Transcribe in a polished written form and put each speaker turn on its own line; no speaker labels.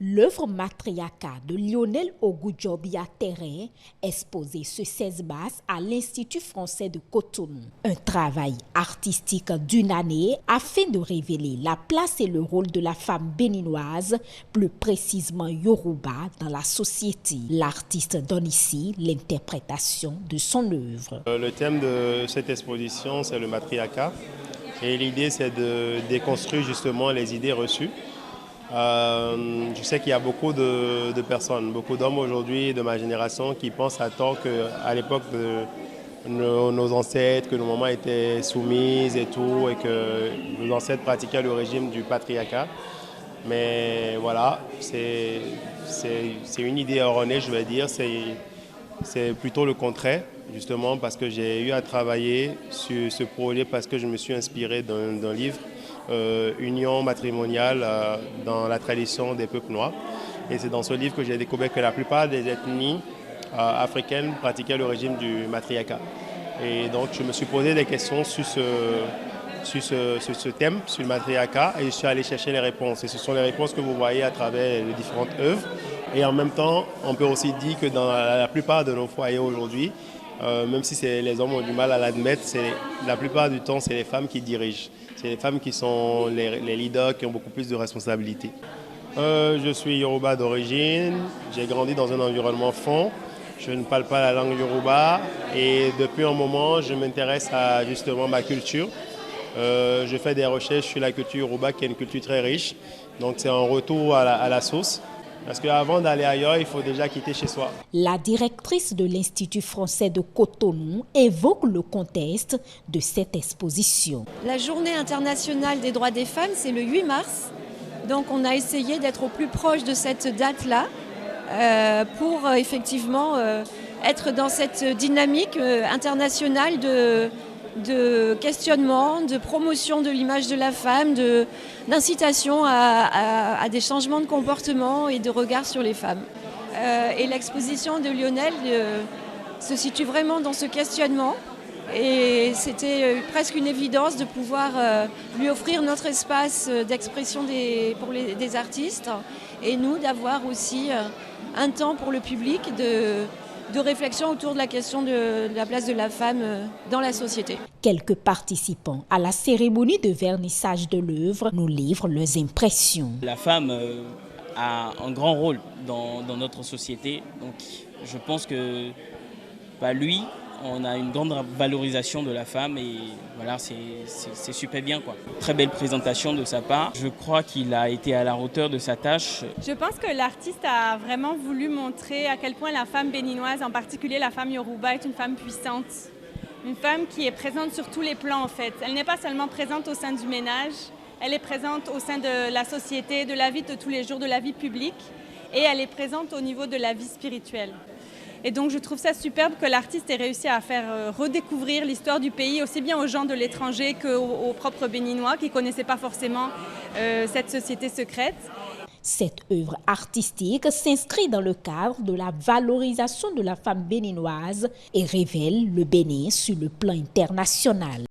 L'œuvre Matriarcat de Lionel Ogunjobi Terre, exposée ce 16 mars à l'Institut français de Cotonou. Un travail artistique d'une année afin de révéler la place et le rôle de la femme béninoise, plus précisément Yoruba, dans la société. L'artiste donne ici l'interprétation de son œuvre.
Le thème de cette exposition, c'est le matriarcat. Et l'idée, c'est de déconstruire justement les idées reçues. Je sais qu'il y a beaucoup de personnes, beaucoup d'hommes aujourd'hui de ma génération qui pensent à tort qu'à l'époque de nos ancêtres, que nos mamans étaient soumises et tout, et que nos ancêtres pratiquaient le régime du patriarcat. Mais voilà, c'est une idée erronée, je vais dire. C'est plutôt le contraire, justement, parce que j'ai eu à travailler sur ce projet, parce que je me suis inspiré d'un livre, Union matrimoniale dans la tradition des peuples noirs. Et c'est dans ce livre que j'ai découvert que la plupart des ethnies africaines pratiquaient le régime du matriarcat. Et donc je me suis posé des questions sur ce thème, sur le matriarcat, et je suis allé chercher les réponses. Et ce sont les réponses que vous voyez à travers les différentes œuvres. Et en même temps, on peut aussi dire que dans la plupart de nos foyers aujourd'hui, même si les hommes ont du mal à l'admettre, la plupart du temps, c'est les femmes qui dirigent. C'est les femmes qui sont les leaders, qui ont beaucoup plus de responsabilités. Je suis Yoruba d'origine, j'ai grandi dans un environnement fon. Je ne parle pas la langue Yoruba et depuis un moment, je m'intéresse à justement ma culture. Je fais des recherches sur la culture Yoruba, qui est une culture très riche. Donc c'est un retour à la source. Parce qu'avant d'aller ailleurs, il faut déjà quitter chez soi.
La directrice de l'Institut français de Cotonou évoque le contexte de cette exposition.
La journée internationale des droits des femmes, c'est le 8 mars. Donc on a essayé d'être au plus proche de cette date-là pour effectivement être dans cette dynamique internationale de questionnement, de promotion de l'image de la femme, d'incitation à des changements de comportement et de regard sur les femmes. Et l'exposition de Lionel se situe vraiment dans ce questionnement. Et c'était presque une évidence de pouvoir lui offrir notre espace d'expression des artistes et nous d'avoir aussi un temps pour le public de réflexion autour de la question de la place de la femme dans la société.
Quelques participants à la cérémonie de vernissage de l'œuvre nous livrent leurs impressions.
La femme a un grand rôle dans notre société, donc je pense que lui, on a une grande valorisation de la femme et voilà, c'est super bien, quoi. Très belle présentation de sa part. Je crois qu'il a été à la hauteur de sa tâche.
Je pense que l'artiste a vraiment voulu montrer à quel point la femme béninoise, en particulier la femme Yoruba, est une femme puissante. Une femme qui est présente sur tous les plans en fait. Elle n'est pas seulement présente au sein du ménage, elle est présente au sein de la société, de la vie de tous les jours, de la vie publique et elle est présente au niveau de la vie spirituelle. Et donc je trouve ça superbe que l'artiste ait réussi à faire redécouvrir l'histoire du pays, aussi bien aux gens de l'étranger qu'aux propres Béninois qui ne connaissaient pas forcément cette société secrète.
Cette œuvre artistique s'inscrit dans le cadre de la valorisation de la femme béninoise et révèle le Bénin sur le plan international.